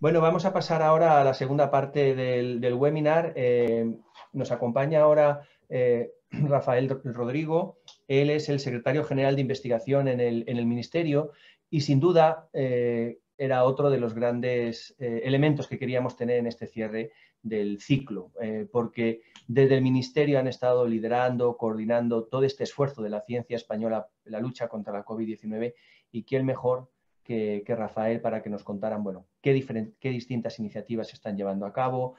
Bueno, vamos a pasar ahora a la segunda parte del webinar. Nos acompaña ahora Rafael Rodrigo. Él es el secretario general de investigación en el Ministerio y sin duda era otro de los grandes elementos que queríamos tener en este cierre del ciclo, porque desde el Ministerio han estado liderando, coordinando todo este esfuerzo de la ciencia española, la lucha contra la COVID-19, y quién mejor que Rafael para que nos contaran, bueno, qué distintas iniciativas se están llevando a cabo,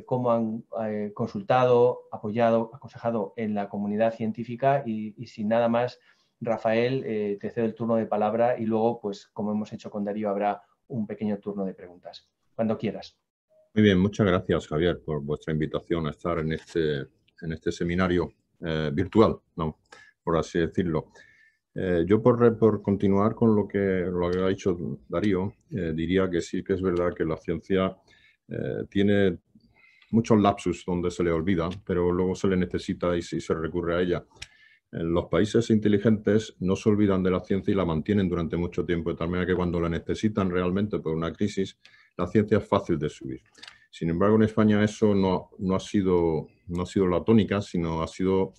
cómo han consultado, apoyado, aconsejado en la comunidad científica y sin nada más, Rafael, te cedo el turno de palabra y luego, pues como hemos hecho con Darío, habrá un pequeño turno de preguntas. Cuando quieras. Muy bien, muchas gracias, Javier, por vuestra invitación a estar en este seminario virtual, ¿no? Por así decirlo. Yo por continuar con lo que ha dicho Darío, diría que sí que es verdad que la ciencia tiene muchos lapsus donde se le olvida, pero luego se le necesita y sí se recurre a ella. Los países inteligentes no se olvidan de la ciencia y la mantienen durante mucho tiempo, de tal manera que cuando la necesitan realmente por una crisis, la ciencia es fácil de subir. Sin embargo, en España eso no ha sido la tónica, sino ha sido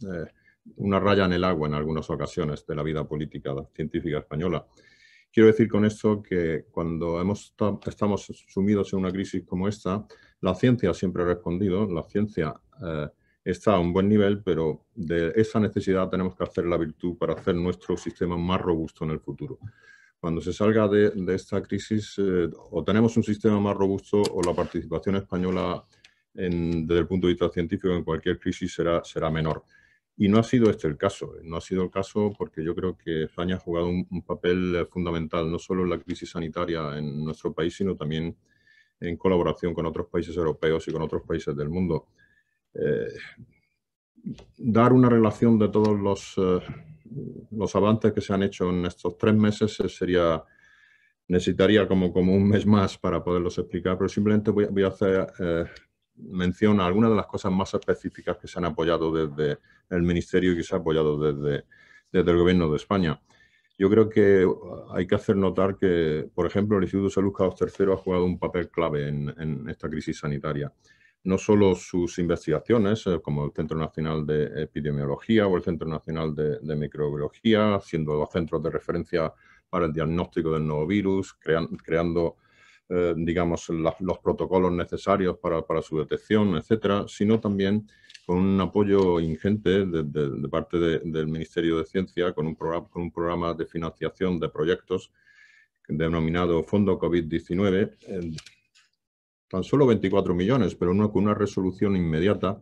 una raya en el agua en algunas ocasiones de la vida política científica española. Quiero decir con esto que cuando estamos sumidos en una crisis como esta, la ciencia siempre ha respondido, la ciencia está a un buen nivel, pero de esa necesidad tenemos que hacer la virtud para hacer nuestro sistema más robusto en el futuro. Cuando se salga de esta crisis, o tenemos un sistema más robusto o la participación española desde el punto de vista científico en cualquier crisis será menor. Y no ha sido este el caso. No ha sido el caso porque yo creo que España ha jugado un papel fundamental, no solo en la crisis sanitaria en nuestro país, sino también en colaboración con otros países europeos y con otros países del mundo. Dar una relación de todos los avances que se han hecho en estos 3 meses necesitaría como un mes más para poderlos explicar, pero simplemente voy a hacer mención a algunas de las cosas más específicas que se han apoyado desde el Ministerio y que se ha apoyado desde el Gobierno de España. Yo creo que hay que hacer notar que, por ejemplo, el Instituto de Salud Carlos III ha jugado un papel clave en esta crisis sanitaria. No solo sus investigaciones, como el Centro Nacional de Epidemiología o el Centro Nacional de Microbiología, siendo los centros de referencia para el diagnóstico del nuevo virus, creando digamos, los protocolos necesarios para su detección, etcétera, sino también con un apoyo ingente de parte del Ministerio de Ciencia, con un programa de financiación de proyectos denominado Fondo COVID-19, tan solo 24 millones, pero con una resolución inmediata.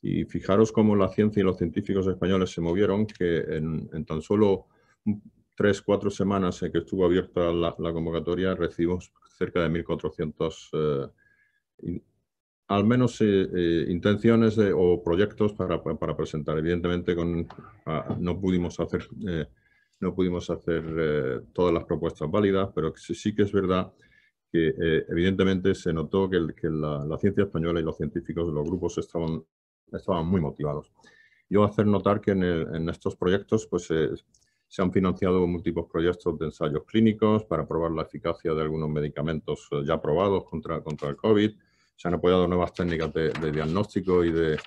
Y fijaros cómo la ciencia y los científicos españoles se movieron, que en tan solo 3-4 semanas en que estuvo abierta la convocatoria recibimos cerca de 1.400 al menos intenciones o proyectos para presentar. Evidentemente no pudimos hacer todas las propuestas válidas, pero sí que es verdad que evidentemente se notó que la ciencia española y los científicos de los grupos estaban muy motivados. Yo hacer notar que en estos proyectos pues, se han financiado múltiples proyectos de ensayos clínicos para probar la eficacia de algunos medicamentos ya aprobados contra el COVID. Se han apoyado nuevas técnicas de diagnóstico y de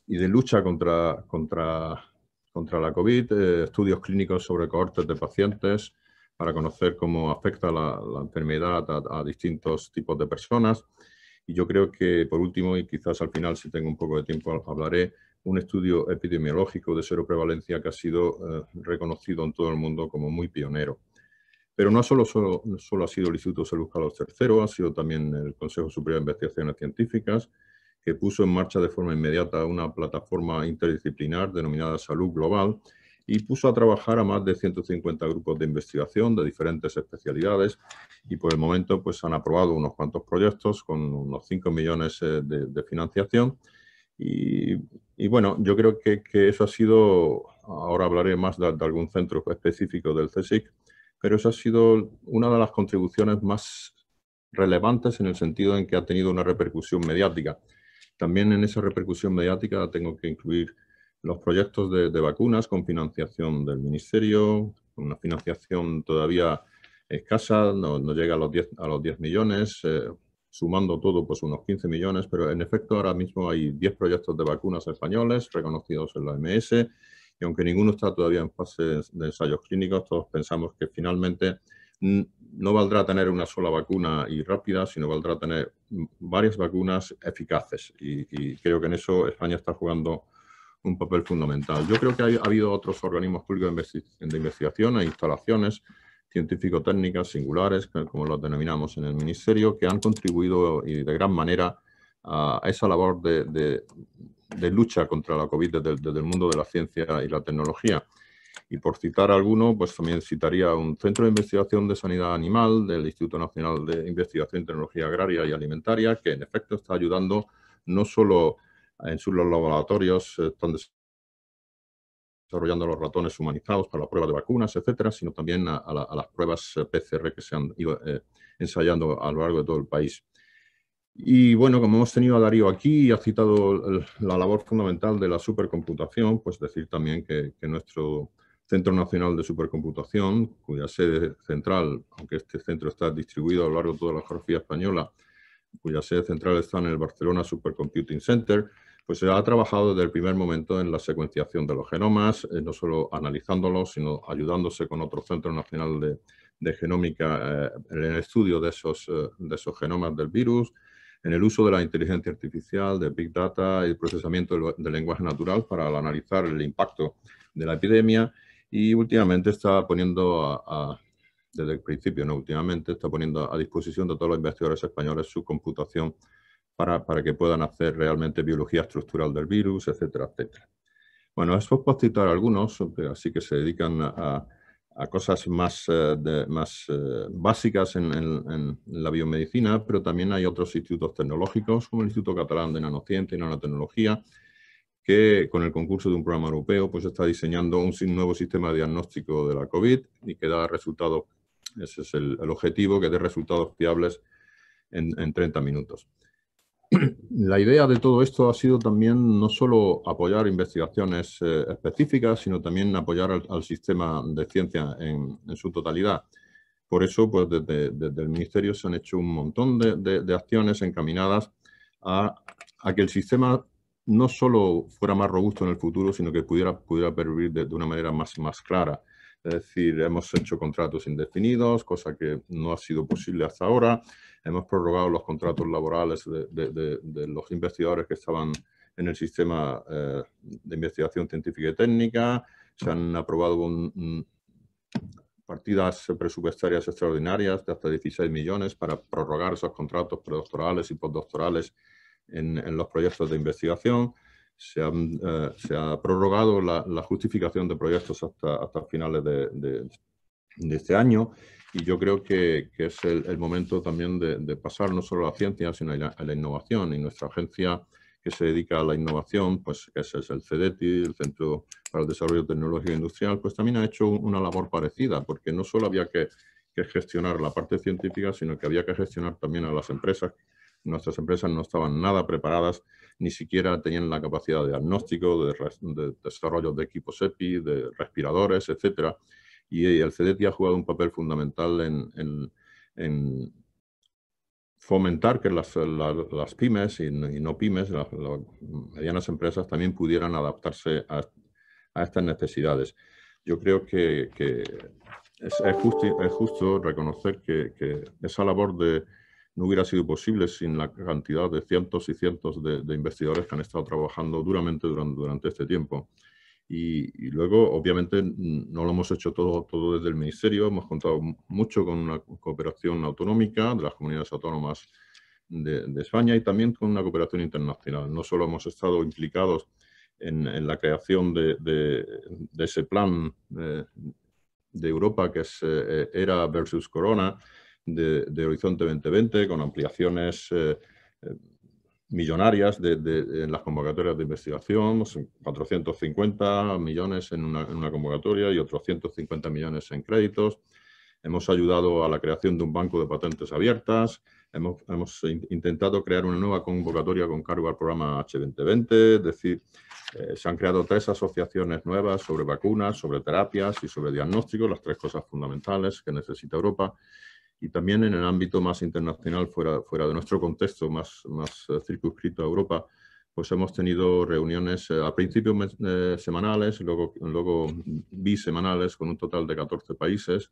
lucha contra la COVID, estudios clínicos sobre cohortes de pacientes para conocer cómo afecta la enfermedad a distintos tipos de personas. Y yo creo que, por último, y quizás al final, si tengo un poco de tiempo, hablaré, un estudio epidemiológico de seroprevalencia que ha sido reconocido en todo el mundo como muy pionero. Pero no solo ha sido el Instituto de Salud Carlos III, ha sido también el Consejo Superior de Investigaciones Científicas, que puso en marcha de forma inmediata una plataforma interdisciplinar denominada Salud Global y puso a trabajar a más de 150 grupos de investigación de diferentes especialidades y por el momento pues han aprobado unos cuantos proyectos con unos 5 millones de financiación y bueno, yo creo que eso ha sido, ahora hablaré más de algún centro específico del CSIC, pero eso ha sido una de las contribuciones más relevantes en el sentido en que ha tenido una repercusión mediática. También en esa repercusión mediática tengo que incluir los proyectos de vacunas con financiación del Ministerio, con una financiación todavía escasa, no llega a los 10 millones, sumando todo pues unos 15 millones, pero en efecto ahora mismo hay 10 proyectos de vacunas españoles reconocidos en la OMS, y aunque ninguno está todavía en fase de ensayos clínicos, todos pensamos que finalmente no valdrá tener una sola vacuna y rápida, sino valdrá tener varias vacunas eficaces, y creo que en eso España está jugando un papel fundamental. Yo creo que ha habido otros organismos públicos de investigación e instalaciones científico-técnicas singulares, como los denominamos en el Ministerio, que han contribuido y de gran manera a esa labor de lucha contra la COVID desde el mundo de la ciencia y la tecnología. Y por citar alguno, pues también citaría un centro de investigación de sanidad animal del Instituto Nacional de Investigación en Tecnología Agraria y Alimentaria, que en efecto está ayudando no solo en sus laboratorios, están desarrollando los ratones humanizados para la prueba de vacunas, etcétera, sino también a las pruebas PCR que se han ido ensayando a lo largo de todo el país. Y bueno, como hemos tenido a Darío aquí y ha citado la labor fundamental de la supercomputación, pues decir también que nuestro Centro Nacional de Supercomputación, cuya sede central, aunque este centro está distribuido a lo largo de toda la geografía española, cuya sede central está en el Barcelona Supercomputing Center, pues se ha trabajado desde el primer momento en la secuenciación de los genomas, no solo analizándolos, sino ayudándose con otro Centro Nacional de Genómica en el estudio de esos genomas del virus, en el uso de la inteligencia artificial, de Big Data y el procesamiento del lenguaje natural para analizar el impacto de la epidemia, y últimamente está poniendo desde el principio, no últimamente, está poniendo a disposición de todos los investigadores españoles su computación para que puedan hacer realmente biología estructural del virus, etcétera, etcétera. Bueno, eso por citar algunos, así que se dedican a cosas más básicas en la biomedicina, pero también hay otros institutos tecnológicos, como el Instituto Catalán de Nanociencia y Nanotecnología, que con el concurso de un programa europeo pues está diseñando un nuevo sistema de diagnóstico de la COVID y que da resultados, ese es el objetivo, que dé resultados fiables en 30 minutos. La idea de todo esto ha sido también no solo apoyar investigaciones específicas, sino también apoyar al sistema de ciencia en su totalidad. Por eso, pues desde el Ministerio se han hecho un montón de acciones encaminadas a que el sistema no solo fuera más robusto en el futuro, sino que pudiera pervivir de una manera más clara. Es decir, hemos hecho contratos indefinidos, cosa que no ha sido posible hasta ahora. Hemos prorrogado los contratos laborales de los investigadores que estaban en el sistema de investigación científica y técnica. Se han aprobado partidas presupuestarias extraordinarias de hasta 16 millones para prorrogar esos contratos predoctorales y postdoctorales en los proyectos de investigación. Se ha prorrogado la justificación de proyectos hasta finales de este año, y yo creo que es el momento también de pasar no solo a la ciencia, sino a la innovación, y nuestra agencia que se dedica a la innovación, pues ese es el CDTI, el Centro para el Desarrollo Tecnológico e Industrial, pues también ha hecho una labor parecida, porque no solo había que gestionar la parte científica, sino que había que gestionar también a las empresas. Nuestras empresas no estaban nada preparadas, ni siquiera tenían la capacidad de diagnóstico, de desarrollo de equipos EPI, de respiradores, etcétera. Y el CDTI ha jugado un papel fundamental en fomentar que las pymes y no pymes, las medianas empresas, también pudieran adaptarse a estas necesidades. Yo creo que es justo reconocer que esa labor no hubiera sido posible sin la cantidad de cientos y cientos de investigadores que han estado trabajando duramente durante este tiempo. Y luego, obviamente, no lo hemos hecho todo desde el Ministerio. Hemos contado mucho con una cooperación autonómica de las comunidades autónomas de España, y también con una cooperación internacional. No solo hemos estado implicados en la creación de ese plan de Europa, que es ERA versus Corona, de Horizonte 2020, con ampliaciones millonarias en las convocatorias de investigación, 450 millones en una convocatoria y otros 150 millones en créditos. hemos ayudado a la creación de un banco de patentes abiertas, hemos intentado crear una nueva convocatoria con cargo al programa H2020, es decir, se han creado 3 asociaciones nuevas sobre vacunas, sobre terapias y sobre diagnósticos, las 3 cosas fundamentales que necesita Europa. Y también en el ámbito más internacional, fuera de nuestro contexto más circunscrito a Europa, pues hemos tenido reuniones al principio semanales, luego bisemanales con un total de 14 países.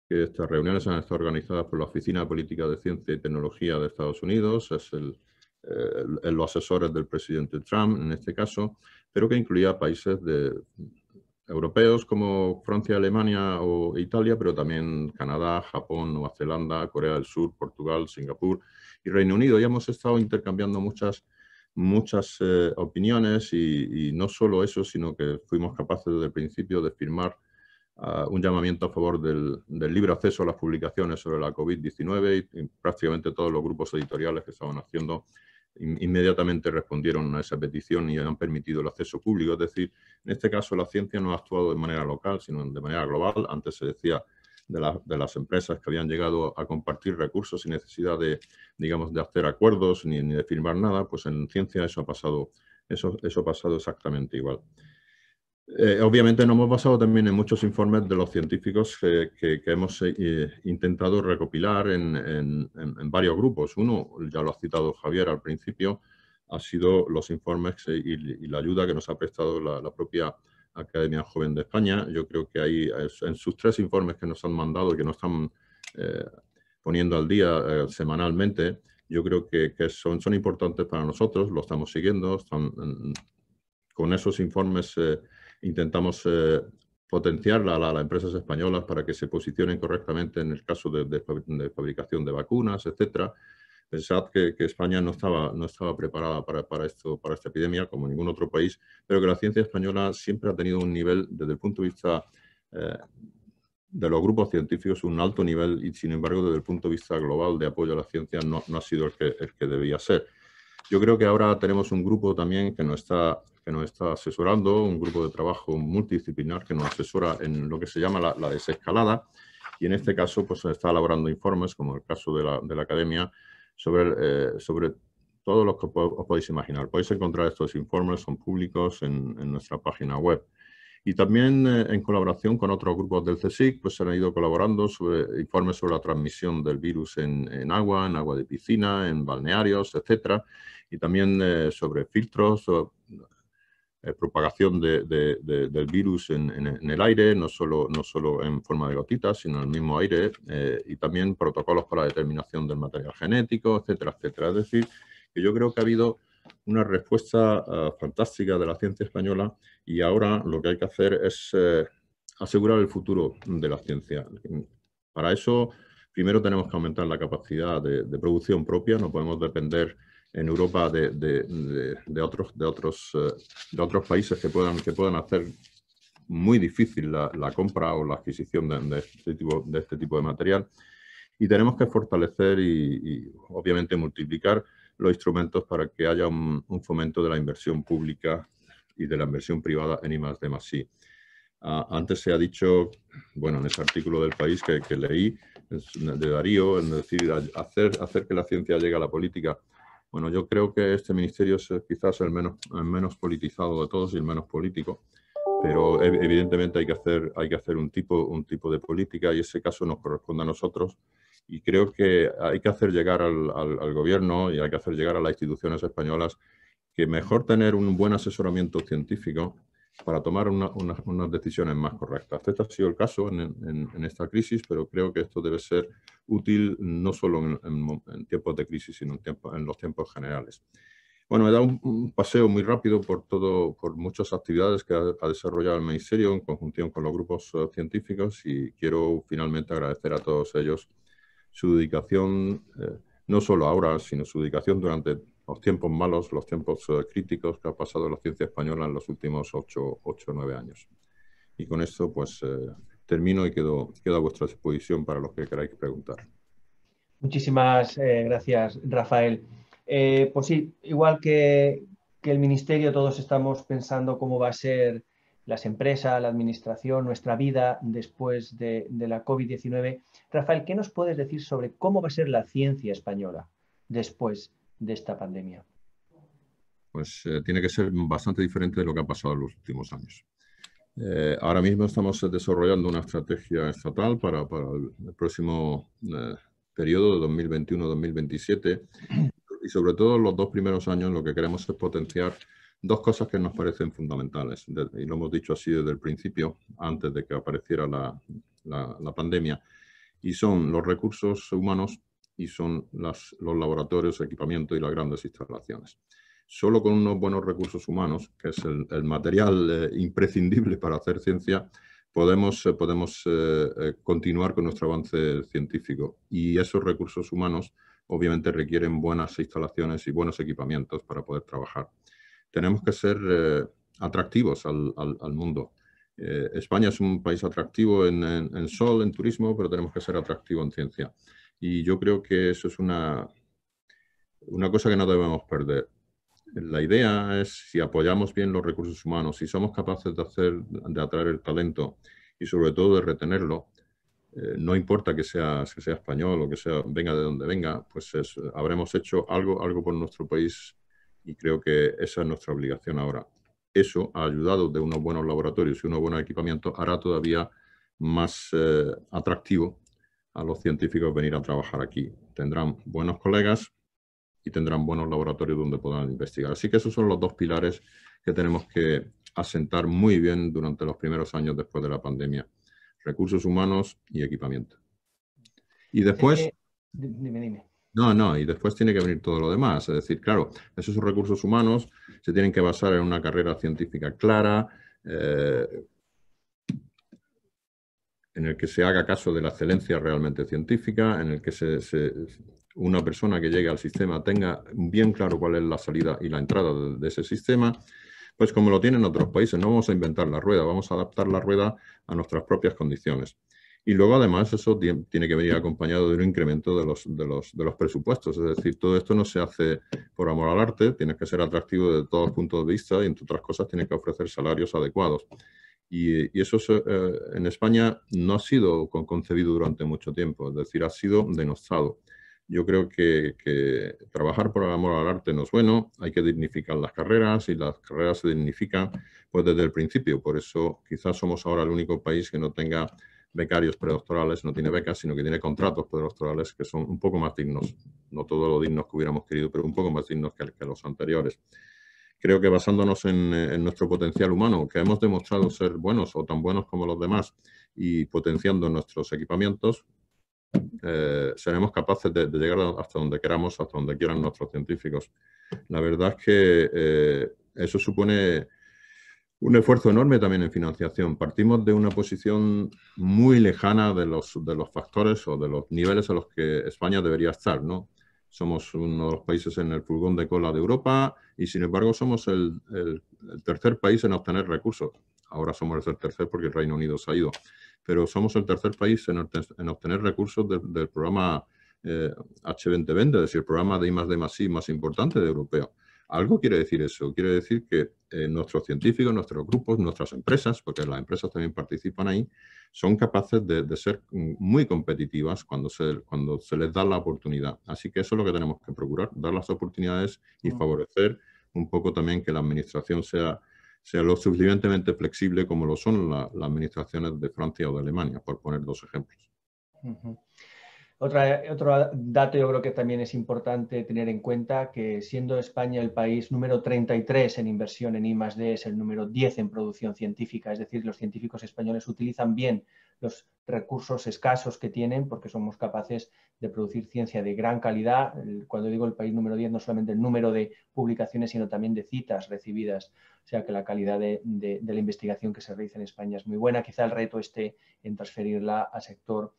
Que estas reuniones han estado organizadas por la Oficina de Política de Ciencia y Tecnología de Estados Unidos, es los asesores del presidente Trump en este caso, pero que incluía países europeos como Francia, Alemania o Italia, pero también Canadá, Japón, Nueva Zelanda, Corea del Sur, Portugal, Singapur y Reino Unido. Ya hemos estado intercambiando muchas opiniones y no solo eso, sino que fuimos capaces desde el principio de firmar un llamamiento a favor del libre acceso a las publicaciones sobre la COVID-19 y prácticamente todos los grupos editoriales que estaban haciendo inmediatamente respondieron a esa petición y han permitido el acceso público. Es decir, en este caso la ciencia no ha actuado de manera local, sino de manera global. Antes se decía de las empresas que habían llegado a compartir recursos sin necesidad de, digamos, de hacer acuerdos ni de firmar nada, pues en ciencia eso ha pasado exactamente igual. Obviamente nos hemos basado también en muchos informes de los científicos que hemos intentado recopilar en varios grupos. Uno, ya lo ha citado Javier al principio, ha sido los informes y la ayuda que nos ha prestado la propia Academia Joven de España. Yo creo que ahí, en sus 3 informes que nos han mandado y que nos están poniendo al día semanalmente, yo creo que son importantes para nosotros, lo estamos siguiendo, con esos informes intentamos potenciar a las empresas españolas para que se posicionen correctamente en el caso de fabricación de vacunas, etcétera. Pensad que España no estaba preparada para esta epidemia, como ningún otro país, pero que la ciencia española siempre ha tenido un nivel, desde el punto de vista de los grupos científicos, un alto nivel y, sin embargo, desde el punto de vista global de apoyo a la ciencia no ha sido el que debía ser. Yo creo que ahora tenemos un grupo también que nos está asesorando, un grupo de trabajo multidisciplinar que nos asesora en lo que se llama la desescalada, y en este caso pues se está elaborando informes, como el caso de la Academia, sobre todo lo que os podéis imaginar. Podéis encontrar estos informes, son públicos en nuestra página web. Y también en colaboración con otros grupos del CSIC, pues se han ido colaborando sobre informes sobre la transmisión del virus en agua de piscina, en balnearios, etcétera, y también sobre filtros, propagación del virus en el aire, no solo en forma de gotitas, sino en el mismo aire, y también protocolos para la determinación del material genético, etcétera, etcétera. Es decir, que yo creo que ha habido una respuesta fantástica de la ciencia española y ahora lo que hay que hacer es asegurar el futuro de la ciencia. Para eso, primero tenemos que aumentar la capacidad de producción propia, no podemos depender en Europa de otros países que puedan hacer muy difícil la compra o la adquisición de este tipo de material. Y tenemos que fortalecer y obviamente multiplicar los instrumentos para que haya un fomento de la inversión pública y de la inversión privada en I+D+I. Antes se ha dicho, bueno, en ese artículo del País que leí, de Darío, es decir, hacer que la ciencia llegue a la política. Bueno, yo creo que este ministerio es quizás el menos politizado de todos y el menos político, pero evidentemente hay que hacer un tipo de política y ese caso nos corresponde a nosotros. Y creo que hay que hacer llegar al gobierno y hay que hacer llegar a las instituciones españolas que mejor tener un buen asesoramiento científico para tomar unas decisiones más correctas. Este ha sido el caso en esta crisis, pero creo que esto debe ser útil no solo en tiempos de crisis, sino en los tiempos generales. Bueno, he dado un paseo muy rápido por muchas actividades que ha desarrollado el Ministerio en conjunción con los grupos científicos y quiero finalmente agradecer a todos ellos su dedicación, no solo ahora, sino su dedicación durante los tiempos malos, los tiempos críticos que ha pasado la ciencia española en los últimos 8 o 9 años. Y con esto pues termino y quedo a vuestra disposición para los que queráis preguntar. Muchísimas gracias, Rafael. Pues sí, igual que el Ministerio, todos estamos pensando cómo va a ser las empresas, la administración, nuestra vida después de la COVID-19. Rafael, ¿qué nos puedes decir sobre cómo va a ser la ciencia española después de esta pandemia? Pues tiene que ser bastante diferente de lo que ha pasado en los últimos años. Ahora mismo estamos desarrollando una estrategia estatal para el próximo periodo de 2021-2027 y sobre todo en los 2 primeros años lo que queremos es potenciar 2 cosas que nos parecen fundamentales y lo hemos dicho así desde el principio, antes de que apareciera la pandemia, y son los recursos humanos y son los laboratorios, equipamiento y las grandes instalaciones. Solo con unos buenos recursos humanos, que es el material imprescindible para hacer ciencia, podemos continuar con nuestro avance científico. Y esos recursos humanos obviamente requieren buenas instalaciones y buenos equipamientos para poder trabajar. Tenemos que ser atractivos al mundo. España es un país atractivo en sol, en turismo, pero tenemos que ser atractivos en ciencia. Y yo creo que eso es una cosa que no debemos perder. La idea es, si apoyamos bien los recursos humanos, si somos capaces de atraer el talento y sobre todo de retenerlo, no importa que sea español o que venga de donde venga, pues habremos hecho algo por nuestro país y creo que esa es nuestra obligación ahora. Eso, ayudado de unos buenos laboratorios y unos buenos equipamientos, hará todavía más atractivo a los científicos venir a trabajar aquí. Tendrán buenos colegas y tendrán buenos laboratorios donde puedan investigar. Así que esos son los 2 pilares que tenemos que asentar muy bien durante los primeros años después de la pandemia. Recursos humanos y equipamiento. Y después... Dime. Y después tiene que venir todo lo demás. Es decir, claro, esos recursos humanos se tienen que basar en una carrera científica clara, en el que se haga caso de la excelencia realmente científica, en el que una persona que llegue al sistema tenga bien claro cuál es la salida y la entrada de ese sistema, pues como lo tienen otros países. No vamos a inventar la rueda, vamos a adaptar la rueda a nuestras propias condiciones. Y luego, además, eso tiene que venir acompañado de un incremento de los presupuestos. Es decir, todo esto no se hace por amor al arte, tiene que ser atractivo desde todos los puntos de vista y, entre otras cosas, tiene que ofrecer salarios adecuados. Y eso en España no ha sido concebido durante mucho tiempo, es decir, ha sido denostado. Yo creo que trabajar por amor al arte no es bueno, hay que dignificar las carreras y las carreras se dignifican pues, desde el principio. Por eso quizás somos ahora el único país que no tenga becarios predoctorales, no tiene becas, sino que tiene contratos predoctorales que son un poco más dignos, no todos lo dignos que hubiéramos querido, pero un poco más dignos que los anteriores. Creo que basándonos en nuestro potencial humano, que hemos demostrado ser buenos o tan buenos como los demás, y potenciando nuestros equipamientos, seremos capaces de llegar hasta donde queramos, hasta donde quieran nuestros científicos. La verdad es que eso supone un esfuerzo enorme también en financiación. Partimos de una posición muy lejana de los factores o de los niveles a los que España debería estar, ¿no? Somos uno de los países en el furgón de cola de Europa y, sin embargo, somos el tercer país en obtener recursos. Ahora somos el tercer porque el Reino Unido se ha ido. Pero somos el tercer país en obtener recursos del programa H2020, es decir, el programa de I+D+I más importante de europeo. Algo quiere decir eso. Quiere decir que nuestros científicos, nuestros grupos, nuestras empresas, porque las empresas también participan ahí, son capaces de ser muy competitivas cuando se les da la oportunidad. Así que eso es lo que tenemos que procurar, dar las oportunidades y favorecer un poco también que la administración sea lo suficientemente flexible como lo son las administraciones de Francia o de Alemania, por poner 2 ejemplos. Otro dato yo creo que también es importante tener en cuenta, que siendo España el país número 33 en inversión en I+D, es el número 10 en producción científica, es decir, los científicos españoles utilizan bien los recursos escasos que tienen porque somos capaces de producir ciencia de gran calidad. Cuando digo el país número 10, no solamente el número de publicaciones, sino también de citas recibidas. O sea que la calidad de la investigación que se realiza en España es muy buena. Quizá el reto esté en transferirla al sector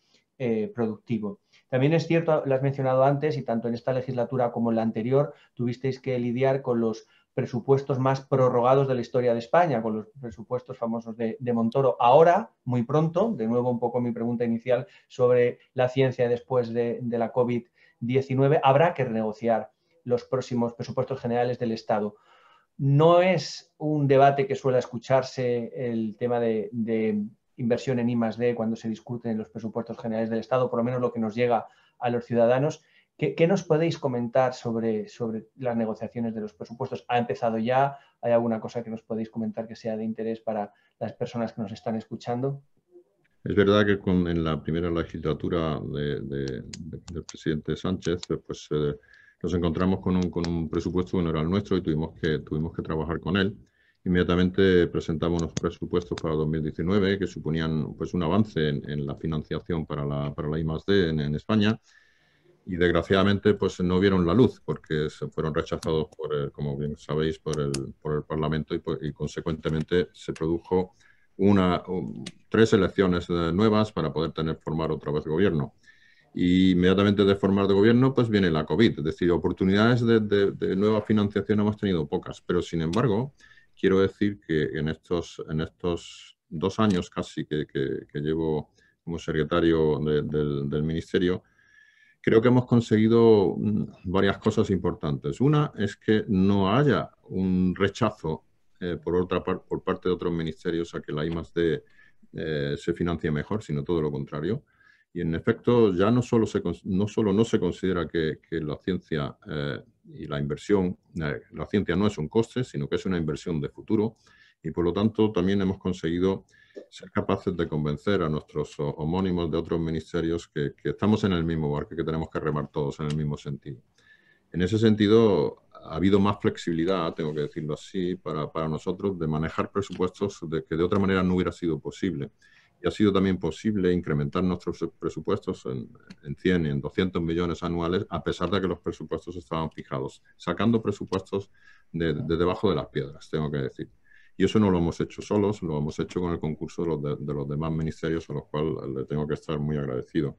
productivo. También es cierto, lo has mencionado antes, y tanto en esta legislatura como en la anterior, tuvisteis que lidiar con los presupuestos más prorrogados de la historia de España, con los presupuestos famosos de Montoro. Ahora, muy pronto, de nuevo un poco mi pregunta inicial sobre la ciencia después de la COVID-19, habrá que renegociar los próximos presupuestos generales del Estado. No es un debate que suele escucharse el tema de inversión en I+D cuando se discuten los presupuestos generales del Estado, por lo menos lo que nos llega a los ciudadanos. ¿Qué nos podéis comentar sobre las negociaciones de los presupuestos? ¿Ha empezado ya? ¿Hay alguna cosa que nos podéis comentar que sea de interés para las personas que nos están escuchando? Es verdad que en la primera legislatura del presidente Sánchez, pues nos encontramos con un presupuesto que no era el nuestro y tuvimos que trabajar con él. Inmediatamente presentamos unos presupuestos para 2019 que suponían pues, un avance en la financiación para la I+D en España y desgraciadamente pues, no vieron la luz porque se fueron rechazados, como bien sabéis, por el Parlamento y consecuentemente se produjo tres elecciones nuevas para poder formar otra vez gobierno. Y inmediatamente de formar de gobierno, pues viene la COVID. Es decir, oportunidades de nueva financiación hemos tenido pocas, pero sin embargo, quiero decir que en estos 2 años casi que llevo como secretario del Ministerio, creo que hemos conseguido varias cosas importantes. Una es que no haya un rechazo por parte de otros ministerios a que la I+D se financie mejor, sino todo lo contrario. Y en efecto, ya no solo no se considera que la ciencia y la inversión, la ciencia no es un coste, sino que es una inversión de futuro. Y por lo tanto, también hemos conseguido ser capaces de convencer a nuestros homónimos de otros ministerios que estamos en el mismo barco, que tenemos que remar todos en el mismo sentido. En ese sentido, ha habido más flexibilidad, tengo que decirlo así, para nosotros de manejar presupuestos que de otra manera no hubiera sido posible. Y ha sido también posible incrementar nuestros presupuestos en 100 y en 200 millones anuales, a pesar de que los presupuestos estaban fijados, sacando presupuestos de debajo de las piedras, tengo que decir. Y eso no lo hemos hecho solos, lo hemos hecho con el concurso de los demás ministerios, a los cuales le tengo que estar muy agradecido.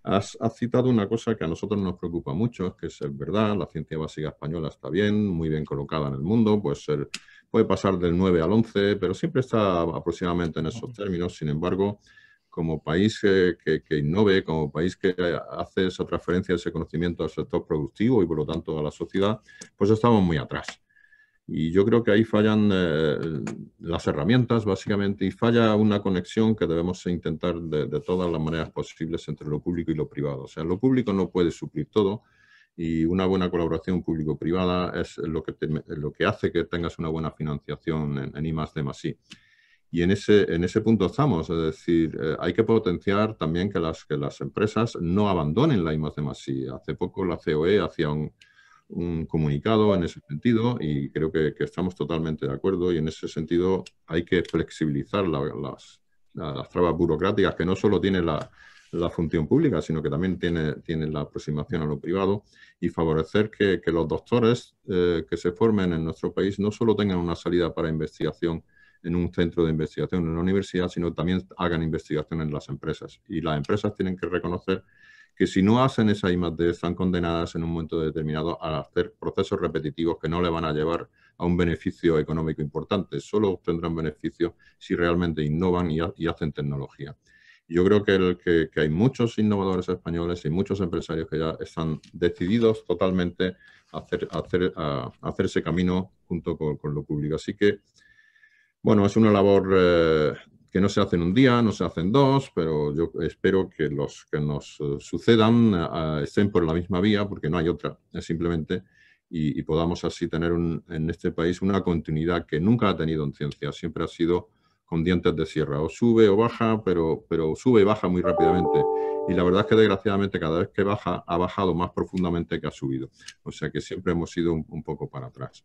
Has citado una cosa que a nosotros nos preocupa mucho, que es verdad, la ciencia básica española está bien, muy bien colocada en el mundo, puede pasar del 9 al 11, pero siempre está aproximadamente en esos términos. Sin embargo, como país que innove, como país que hace esa transferencia de ese conocimiento al sector productivo y por lo tanto a la sociedad, pues estamos muy atrás. Y yo creo que ahí fallan las herramientas, básicamente, y falla una conexión que debemos intentar de todas las maneras posibles entre lo público y lo privado. O sea, lo público no puede suplir todo y una buena colaboración público-privada es lo que hace que tengas una buena financiación en I+D+I. Y en ese punto estamos, es decir, hay que potenciar también que las empresas no abandonen la I+D+I. Hace poco la COE hacía un comunicado en ese sentido y creo que estamos totalmente de acuerdo y en ese sentido hay que flexibilizar las trabas burocráticas que no solo tiene la función pública, sino que también tiene la aproximación a lo privado y favorecer que los doctores que se formen en nuestro país no solo tengan una salida para investigación en un centro de investigación en una universidad, sino también hagan investigación en las empresas. Y las empresas tienen que reconocer que si no hacen esa I+D están condenadas en un momento determinado a hacer procesos repetitivos que no le van a llevar a un beneficio económico importante. Solo obtendrán beneficio si realmente innovan y hacen tecnología. Yo creo que hay muchos innovadores españoles y muchos empresarios que ya están decididos totalmente a hacer ese camino junto con lo público. Así que, bueno, es una labor que no se hace en un día, no se hace en dos, pero yo espero que los que nos sucedan estén por la misma vía, porque no hay otra, simplemente, y podamos así tener en este país una continuidad que nunca ha tenido en ciencia, siempre ha sido con dientes de sierra, o sube o baja, pero sube y baja muy rápidamente. Y la verdad es que desgraciadamente cada vez que baja, ha bajado más profundamente que ha subido. O sea que siempre hemos ido un poco para atrás.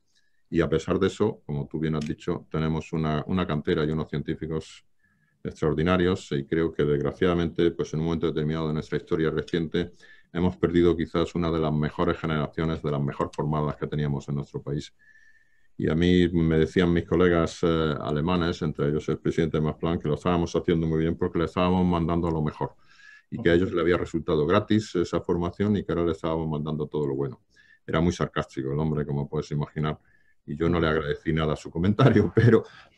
Y a pesar de eso, como tú bien has dicho, tenemos una cantera y unos científicos extraordinarios y creo que desgraciadamente pues en un momento determinado de nuestra historia reciente hemos perdido quizás una de las mejores generaciones, de las mejor formadas que teníamos en nuestro país. Y a mí me decían mis colegas alemanes, entre ellos el presidente Max Planck, que lo estábamos haciendo muy bien porque le estábamos mandando lo mejor y que a ellos le había resultado gratis esa formación y que ahora le estábamos mandando todo lo bueno. Era muy sarcástico el hombre, como puedes imaginar, y yo no le agradecí nada a su comentario,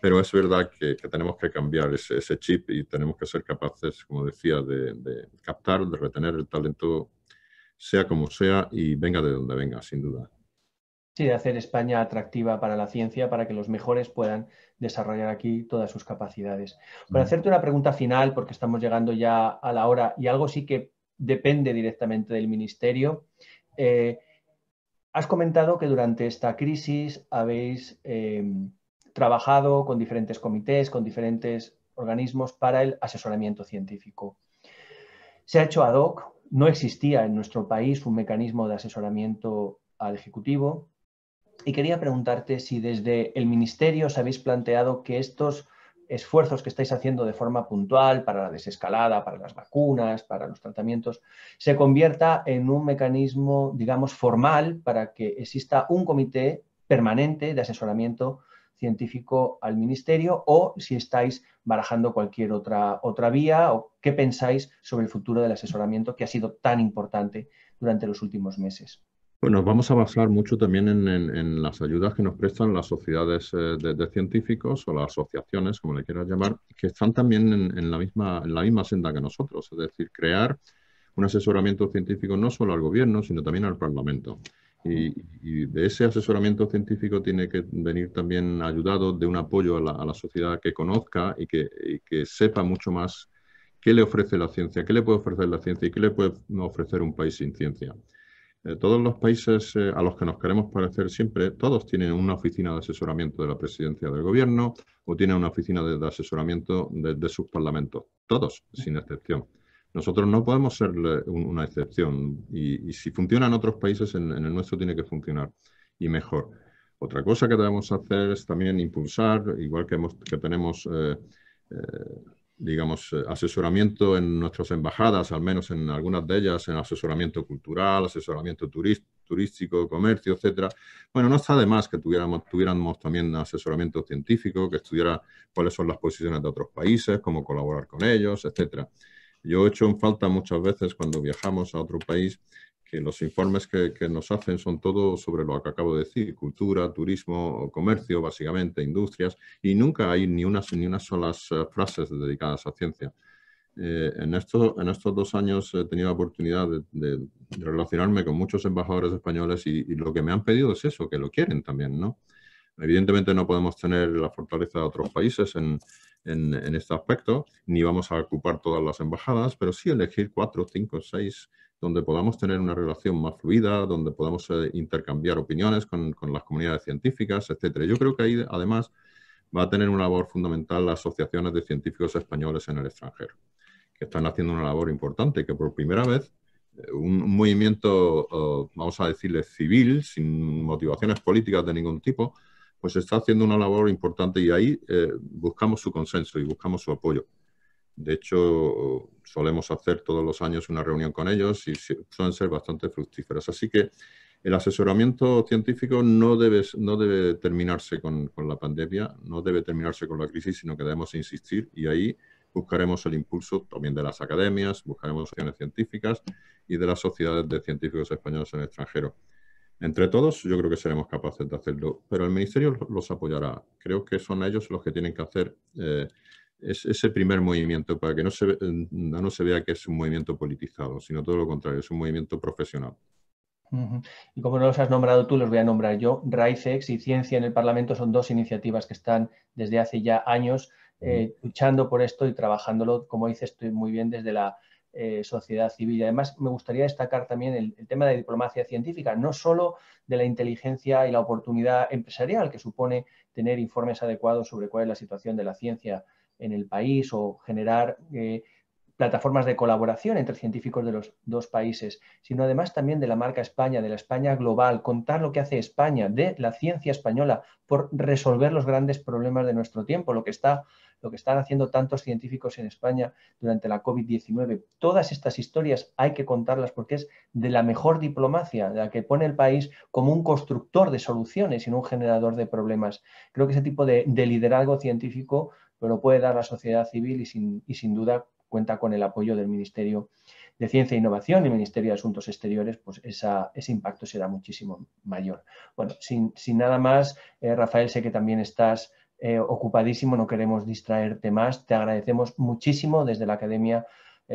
pero es verdad que tenemos que cambiar ese chip y tenemos que ser capaces, como decía, de captar, de retener el talento, sea como sea y venga de donde venga, sin duda. Sí, de hacer España atractiva para la ciencia, para que los mejores puedan desarrollar aquí todas sus capacidades. Para hacerte una pregunta final, porque estamos llegando ya a la hora, y algo sí que depende directamente del Ministerio. Has comentado que durante esta crisis habéis trabajado con diferentes comités, con diferentes organismos para el asesoramiento científico. Se ha hecho ad hoc, no existía en nuestro país un mecanismo de asesoramiento al Ejecutivo. Y quería preguntarte si desde el Ministerio os habéis planteado que estos esfuerzos que estáis haciendo de forma puntual para la desescalada, para las vacunas, para los tratamientos, se convierta en un mecanismo, digamos, formal para que exista un comité permanente de asesoramiento científico al Ministerio, o si estáis barajando cualquier otra vía, o qué pensáis sobre el futuro del asesoramiento que ha sido tan importante durante los últimos meses. Bueno, vamos a basar mucho también en las ayudas que nos prestan las sociedades de científicos o las asociaciones, como le quieras llamar, que están también en la misma senda que nosotros. Es decir, crear un asesoramiento científico no solo al gobierno, sino también al Parlamento. Y de ese asesoramiento científico tiene que venir también ayudado de un apoyo a la sociedad que conozca y que sepa mucho más qué le ofrece la ciencia, qué le puede ofrecer la ciencia y qué le puede ofrecer un país sin ciencia. Todos los países a los que nos queremos parecer siempre, todos tienen una oficina de asesoramiento de la presidencia del gobierno o tienen una oficina de asesoramiento de sus parlamentos. Todos, sin excepción. Nosotros no podemos ser una excepción y si funciona en otros países, en el nuestro tiene que funcionar y mejor. Otra cosa que debemos hacer es también impulsar, igual que tenemos digamos, asesoramiento en nuestras embajadas, al menos en algunas de ellas, en asesoramiento cultural, asesoramiento turístico, comercio, etcétera. Bueno, no está de más que tuviéramos también asesoramiento científico, que estudiara cuáles son las posiciones de otros países, cómo colaborar con ellos, etcétera. Yo he hecho en falta muchas veces cuando viajamos a otro país que los informes que nos hacen son todos sobre lo que acabo de decir, cultura, turismo, comercio, básicamente, industrias, y nunca hay ni unas solas frases dedicadas a ciencia. En estos 2 años he tenido la oportunidad de relacionarme con muchos embajadores españoles y lo que me han pedido es eso, que lo quieren también, ¿no? Evidentemente no podemos tener la fortaleza de otros países en este aspecto, ni vamos a ocupar todas las embajadas, pero sí elegir 4, 5, 6, donde podamos tener una relación más fluida, donde podamos intercambiar opiniones con las comunidades científicas, etc. Yo creo que ahí, además, va a tener una labor fundamental las asociaciones de científicos españoles en el extranjero, que están haciendo una labor importante, que por primera vez un movimiento, vamos a decirle, civil, sin motivaciones políticas de ningún tipo, pues está haciendo una labor importante y ahí buscamos su consenso y buscamos su apoyo. De hecho, solemos hacer todos los años una reunión con ellos y suelen ser bastante fructíferas. Así que el asesoramiento científico no debe terminarse con la pandemia, no debe terminarse con la crisis, sino que debemos insistir y ahí buscaremos el impulso también de las academias, buscaremos asociaciones científicas y de las sociedades de científicos españoles en el extranjero. Entre todos, yo creo que seremos capaces de hacerlo, pero el Ministerio los apoyará. Creo que son ellos los que tienen que hacer ese primer movimiento para que no se vea que es un movimiento politizado, sino todo lo contrario, es un movimiento profesional. Y como no los has nombrado tú, los voy a nombrar yo. RAICEX y Ciencia en el Parlamento son 2 iniciativas que están desde hace ya años luchando por esto y trabajándolo, como dices tú muy bien, desde la sociedad civil. Y además me gustaría destacar también el tema de diplomacia científica, no solo de la inteligencia y la oportunidad empresarial que supone tener informes adecuados sobre cuál es la situación de la ciencia en el país o generar plataformas de colaboración entre científicos de los 2 países, sino además también de la marca España, de la España global, contar lo que hace España, de la ciencia española, por resolver los grandes problemas de nuestro tiempo, lo que están haciendo tantos científicos en España durante la COVID-19. Todas estas historias hay que contarlas porque es de la mejor diplomacia, de la que pone el país como un constructor de soluciones y no un generador de problemas. Creo que ese tipo de liderazgo científico lo puede dar la sociedad civil y sin duda cuenta con el apoyo del Ministerio de Ciencia e Innovación y el Ministerio de Asuntos Exteriores, pues ese impacto será muchísimo mayor. Bueno, sin nada más, Rafael, sé que también estás ocupadísimo, no queremos distraerte más. Te agradecemos muchísimo desde la Academia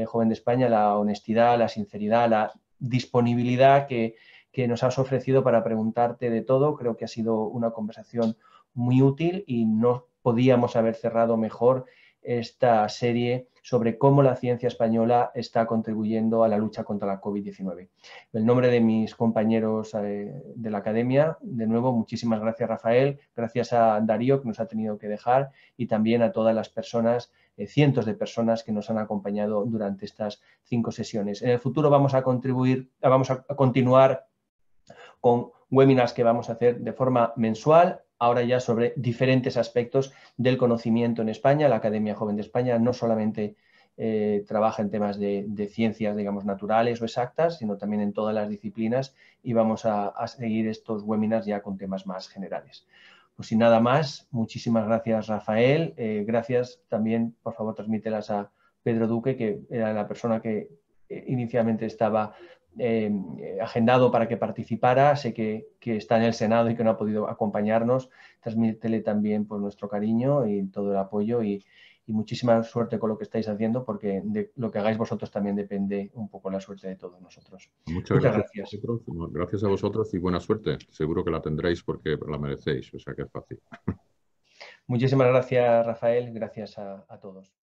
Joven de España la honestidad, la sinceridad, la disponibilidad que que nos has ofrecido para preguntarte de todo. Creo que ha sido una conversación muy útil y no podíamos haber cerrado mejor esta serie sobre cómo la ciencia española está contribuyendo a la lucha contra la COVID-19. En el nombre de mis compañeros de la academia, de nuevo, muchísimas gracias, Rafael, gracias a Darío, que nos ha tenido que dejar, y también a todas las personas, cientos de personas que nos han acompañado durante estas 5 sesiones. En el futuro vamos a continuar con webinars que vamos a hacer de forma mensual, ahora ya sobre diferentes aspectos del conocimiento en España. La Academia Joven de España no solamente trabaja en temas de ciencias, digamos, naturales o exactas, sino también en todas las disciplinas, y vamos a seguir estos webinars ya con temas más generales. Pues sin nada más, muchísimas gracias, Rafael. Gracias también, por favor, transmítelas a Pedro Duque, que era la persona que inicialmente estaba agendado para que participara. Sé que está en el Senado y que no ha podido acompañarnos. Transmítele también pues, nuestro cariño y todo el apoyo, y muchísima suerte con lo que estáis haciendo, porque de lo que hagáis vosotros también depende un poco la suerte de todos nosotros. Muchas gracias. Gracias a vosotros y buena suerte. Seguro que la tendréis porque la merecéis, o sea que es fácil. Muchísimas gracias, Rafael. Gracias a todos.